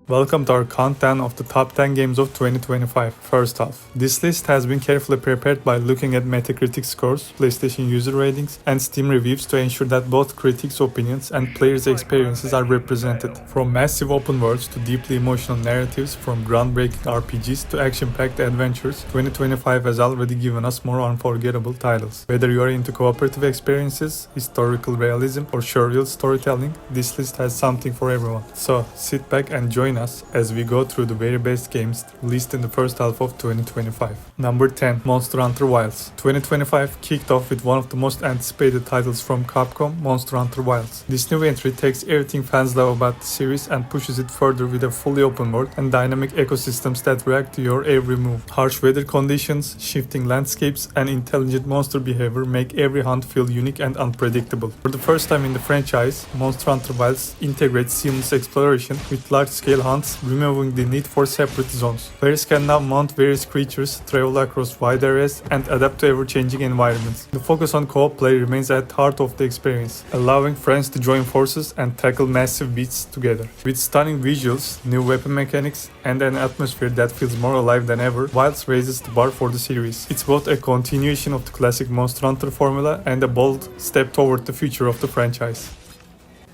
Welcome to our countdown of the top 10 games of 2025, first half. This list has been carefully prepared by looking at Metacritic scores, PlayStation user ratings, and Steam reviews to ensure that both critics' opinions and players' experiences are represented. From massive open worlds to deeply emotional narratives, from groundbreaking RPGs to action-packed adventures, 2025 has already given us more unforgettable titles. Whether you are into cooperative experiences, historical realism, or surreal storytelling, this list has something for everyone. So, sit back and join us as we go through the very best games released in the first half of 2025. Number 10, Monster Hunter Wilds. 2025 kicked off with one of the most anticipated titles from Capcom, Monster Hunter Wilds. This new entry takes everything fans love about the series and pushes it further with a fully open world and dynamic ecosystems that react to your every move. Harsh weather conditions, shifting landscapes, and intelligent monster behavior make every hunt feel unique and unpredictable. For the first time in the franchise, Monster Hunter Wilds integrates seamless exploration with large-scale hunts, removing the need for separate zones. Players can now mount various creatures, travel across wide areas, and adapt to ever-changing environments. The focus on co-op play remains at the heart of the experience, allowing friends to join forces and tackle massive beasts together. With stunning visuals, new weapon mechanics, and an atmosphere that feels more alive than ever, Wilds raises the bar for the series. It's both a continuation of the classic Monster Hunter formula and a bold step toward the future of the franchise.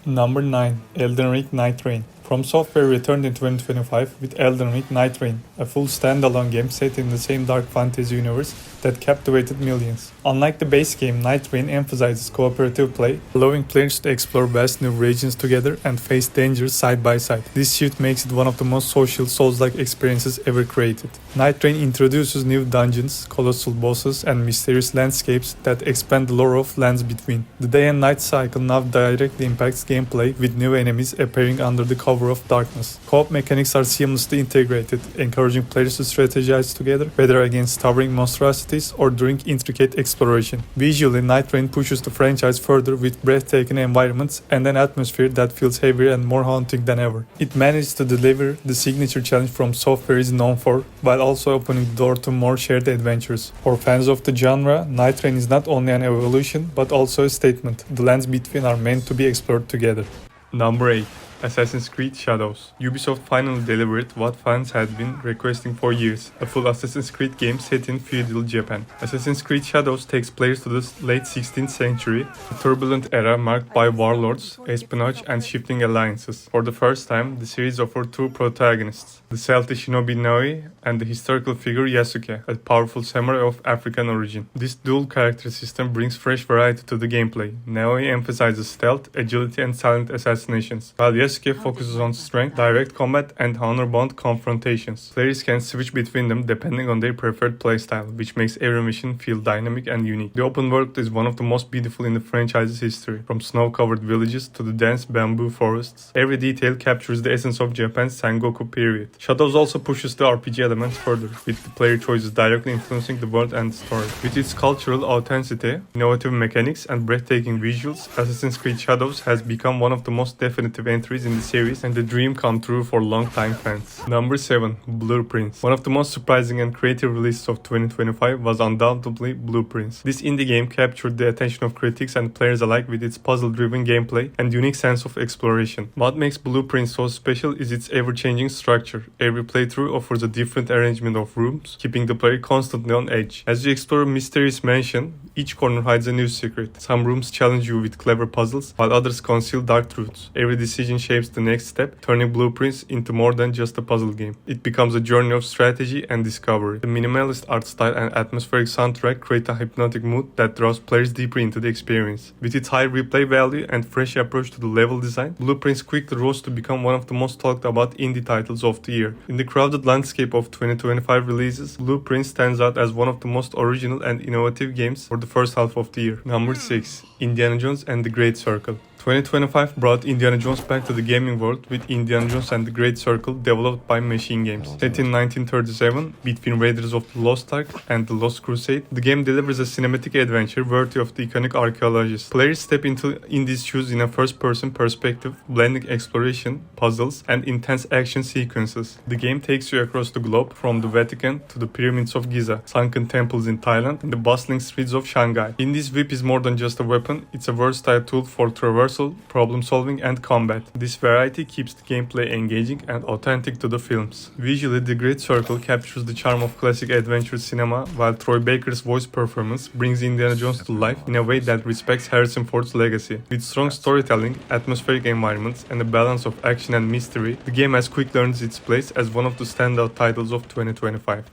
Number 9, Elden Ring Night Rain. From Software returned in 2025 with Elden Ring Night Rain, a full standalone game set in the same dark fantasy universe that captivated millions. Unlike the base game, Night Rain emphasizes cooperative play, allowing players to explore vast new regions together and face dangers side by side. This shift makes it one of the most social Souls-like experiences ever created. Night Rain introduces new dungeons, colossal bosses, and mysterious landscapes that expand the lore of Lands Between. The day and night cycle now directly impacts gameplay, with new enemies appearing under the cover of darkness. Co-op mechanics are seamlessly integrated, encouraging players to strategize together, whether against towering monstrosities or during intricate exploration. Visually, Night Rain pushes the franchise further with breathtaking environments and an atmosphere that feels heavier and more haunting than ever. It managed to deliver the signature challenge From Software is known for, while also opening the door to more shared adventures. For fans of the genre, Night Rain is not only an evolution, but also a statement. The lands between are meant to be explored together. Number 8. Assassin's Creed Shadows. Ubisoft finally delivered what fans had been requesting for years, a full Assassin's Creed game set in feudal Japan. Assassin's Creed Shadows takes place to the late 16th century, a turbulent era marked by warlords, espionage, and shifting alliances. For the first time, the series offered two protagonists, the stealthy shinobi Naoi and the historical figure Yasuke, a powerful samurai of African origin. This dual character system brings fresh variety to the gameplay. Naoi emphasizes stealth, agility, and silent assassinations, while Yasuke focuses on strength, direct combat, and honor-bound confrontations. Players can switch between them depending on their preferred playstyle, which makes every mission feel dynamic and unique. The open world is one of the most beautiful in the franchise's history. From snow-covered villages to the dense bamboo forests, every detail captures the essence of Japan's Sengoku period. Shadows also pushes the RPG elements further, with the player choices directly influencing the world and story. With its cultural authenticity, innovative mechanics, and breathtaking visuals, Assassin's Creed Shadows has become one of the most definitive entries in the series and a dream come true for longtime fans. Number 7. Blueprints. One of the most surprising and creative releases of 2025 was undoubtedly Blueprints. This indie game captured the attention of critics and players alike with its puzzle-driven gameplay and unique sense of exploration. What makes Blueprints so special is its ever-changing structure. Every playthrough offers a different arrangement of rooms, keeping the player constantly on edge. As you explore a mysterious mansion, each corner hides a new secret. Some rooms challenge you with clever puzzles, while others conceal dark truths. Every decision shapes the next step, turning Blueprints into more than just a puzzle game. It becomes a journey of strategy and discovery. The minimalist art style and atmospheric soundtrack create a hypnotic mood that draws players deeper into the experience. With its high replay value and fresh approach to the level design, Blueprints quickly rose to become one of the most talked about indie titles of the year. In the crowded landscape of 2025 releases, Blueprints stands out as one of the most original and innovative games for the first half of the year. Number 6. Indiana Jones and the Great Circle. 2025 brought Indiana Jones back to the gaming world with Indiana Jones and the Great Circle, developed by Machine Games. Set in 1937, between Raiders of the Lost Ark and the Lost Crusade, the game delivers a cinematic adventure worthy of the iconic archaeologist. Players step into Indy's shoes in a first-person perspective, blending exploration, puzzles, and intense action sequences. The game takes you across the globe, from the Vatican to the pyramids of Giza, sunken temples in Thailand, and the bustling streets of Shanghai. Indy's whip is more than just a weapon, it's a versatile tool for traversing traversal, problem solving, and combat. This variety keeps the gameplay engaging and authentic to the films. Visually, The Great Circle captures the charm of classic adventure cinema, while Troy Baker's voice performance brings Indiana Jones to life in a way that respects Harrison Ford's legacy. With strong storytelling, atmospheric environments, and a balance of action and mystery, the game has quickly earned its place as one of the standout titles of 2025.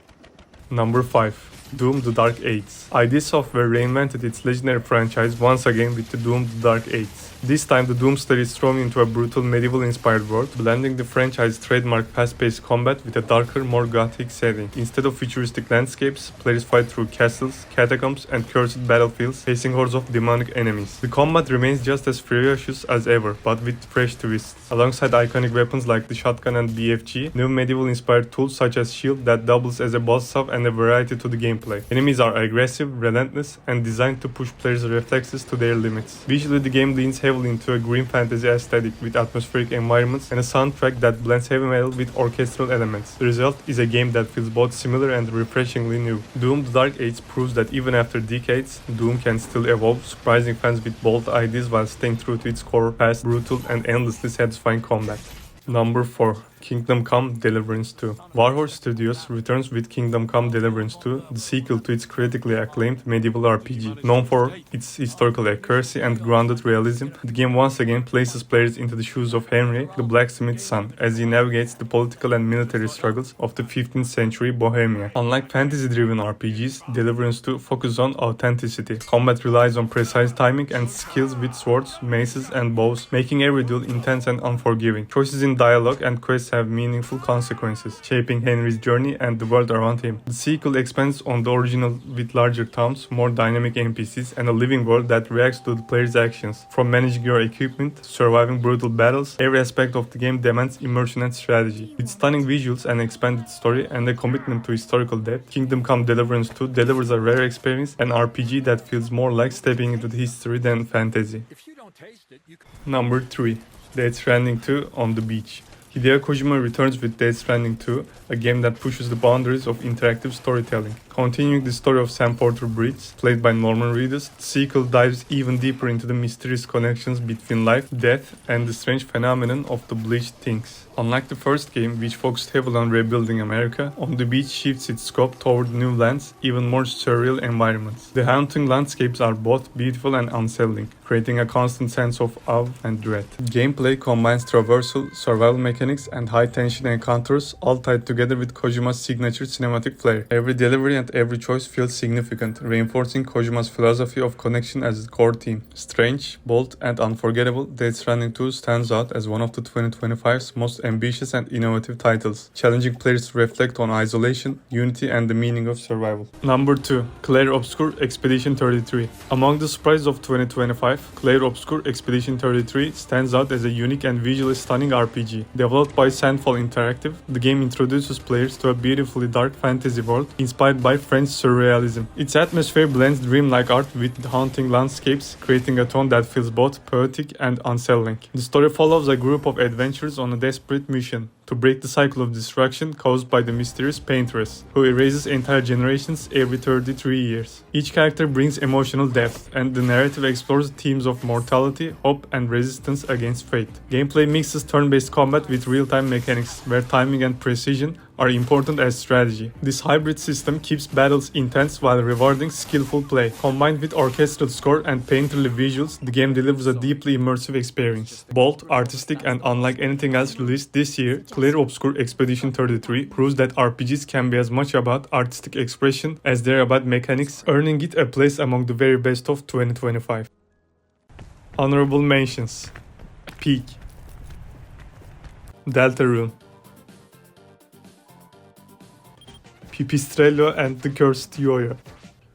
Number 5. Doom: The Dark Ages. ID Software reinvented its legendary franchise once again with the Doom: The Dark Ages. This time, the Doom story is thrown into a brutal medieval-inspired world, blending the franchise's trademark fast-paced combat with a darker, more gothic setting. Instead of futuristic landscapes, players fight through castles, catacombs, and cursed battlefields, facing hordes of demonic enemies. The combat remains just as ferocious as ever, but with fresh twists. Alongside iconic weapons like the shotgun and BFG, new medieval-inspired tools such as shield that doubles as a boss sub and a variety to the gameplay. Enemies are aggressive, relentless, and designed to push players' reflexes to their limits. Visually, the game leans heavily into a grim fantasy aesthetic with atmospheric environments and a soundtrack that blends heavy metal with orchestral elements. The result is a game that feels both similar and refreshingly new. Doom: The Dark Ages proves that even after decades, Doom can still evolve, surprising fans with bold ideas while staying true to its core, fast, brutal, and endlessly satisfying combat. Number 4. Kingdom Come: Deliverance 2. Warhorse Studios returns with Kingdom Come: Deliverance 2, the sequel to its critically acclaimed medieval RPG. Known for its historical accuracy and grounded realism, the game once again places players into the shoes of Henry, the blacksmith's son, as he navigates the political and military struggles of the 15th century Bohemia. Unlike fantasy-driven RPGs, Deliverance 2 focuses on authenticity. Combat relies on precise timing and skills with swords, maces, and bows, making every duel intense and unforgiving. Choices in dialogue and quests have meaningful consequences, shaping Henry's journey and the world around him. The sequel expands on the original with larger towns, more dynamic NPCs, and a living world that reacts to the player's actions. From managing your equipment to surviving brutal battles, every aspect of the game demands immersion and strategy. With stunning visuals, an expanded story, and a commitment to historical depth, Kingdom Come: Deliverance 2 delivers a rare experience, an RPG that feels more like stepping into the history than fantasy. Number 3. Death Stranding 2: On the Beach. Hideo Kojima returns with Death Stranding 2, a game that pushes the boundaries of interactive storytelling. Continuing the story of Sam Porter Bridges, played by Norman Reedus, the sequel dives even deeper into the mysterious connections between life, death, and the strange phenomenon of the bleached things. Unlike the first game, which focused heavily on rebuilding America, On the Beach shifts its scope toward new lands, even more surreal environments. The haunting landscapes are both beautiful and unsettling, creating a constant sense of awe and dread. Gameplay combines traversal, survival mechanics, and high-tension encounters, all tied together with Kojima's signature cinematic flair. Every delivery and every choice feels significant, reinforcing Kojima's philosophy of connection as its core theme. Strange, bold, and unforgettable, Death Stranding 2 stands out as one of the 2025's most ambitious and innovative titles, challenging players to reflect on isolation, unity, and the meaning of survival. Number 2. Clair Obscur Expedition 33. Among the surprises of 2025, Clair Obscur Expedition 33 stands out as a unique and visually stunning RPG. Developed by Sandfall Interactive, the game introduces players to a beautifully dark fantasy world inspired by French surrealism. Its atmosphere blends dreamlike art with haunting landscapes, creating a tone that feels both poetic and unsettling. The story follows a group of adventurers on a desperate mission to break the cycle of destruction caused by the mysterious paintress, who erases entire generations every 33 years. Each character brings emotional depth, and the narrative explores themes of mortality, hope, and resistance against fate. Gameplay mixes turn-based combat with real-time mechanics, where timing and precision are important as strategy. This hybrid system keeps battles intense while rewarding skillful play. Combined with orchestral score and painterly visuals, the game delivers a deeply immersive experience. Bold, artistic, and unlike anything else released this year, Clair Obscur Expedition 33 proves that RPGs can be as much about artistic expression as they're about mechanics, earning it a place among the very best of 2025. Honorable mentions: Peak, Deltarune, Pipistrello and the Cursed Yo-Yo.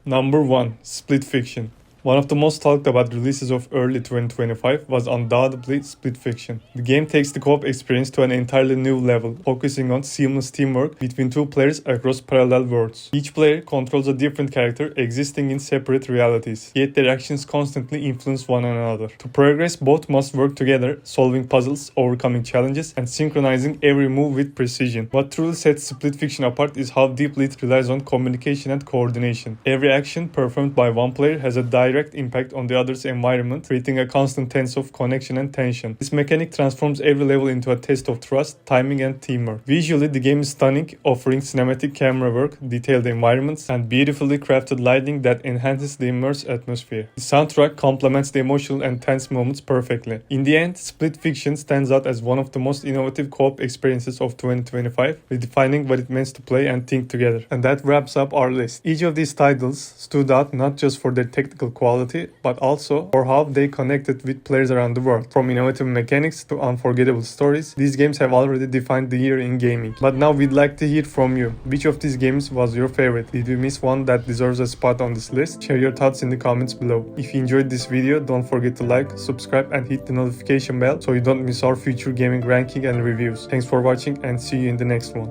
Number 1. Split Fiction. One of the most talked about releases of early 2025 was undoubtedly Split Fiction. The game takes the co-op experience to an entirely new level, focusing on seamless teamwork between two players across parallel worlds. Each player controls a different character existing in separate realities, yet their actions constantly influence one another. To progress, both must work together, solving puzzles, overcoming challenges, and synchronizing every move with precision. What truly sets Split Fiction apart is how deeply it relies on communication and coordination. Every action performed by one player has a direct direct impact on the other's environment, creating a constant sense of connection and tension. This mechanic transforms every level into a test of trust, timing, and teamwork. Visually, the game is stunning, offering cinematic camera work, detailed environments, and beautifully crafted lighting that enhances the immersive atmosphere. The soundtrack complements the emotional and tense moments perfectly. In the end, Split Fiction stands out as one of the most innovative co-op experiences of 2025, redefining what it means to play and think together. And that wraps up our list. Each of these titles stood out not just for their technical quality, but also for how they connected with players around the world. From innovative mechanics to unforgettable stories, these games have already defined the year in gaming. But now we'd like to hear from you. Which of these games was your favorite? Did you miss one that deserves a spot on this list? Share your thoughts in the comments below. If you enjoyed this video, don't forget to like, subscribe, and hit the notification bell so you don't miss our future gaming ranking and reviews. Thanks for watching and see you in the next one.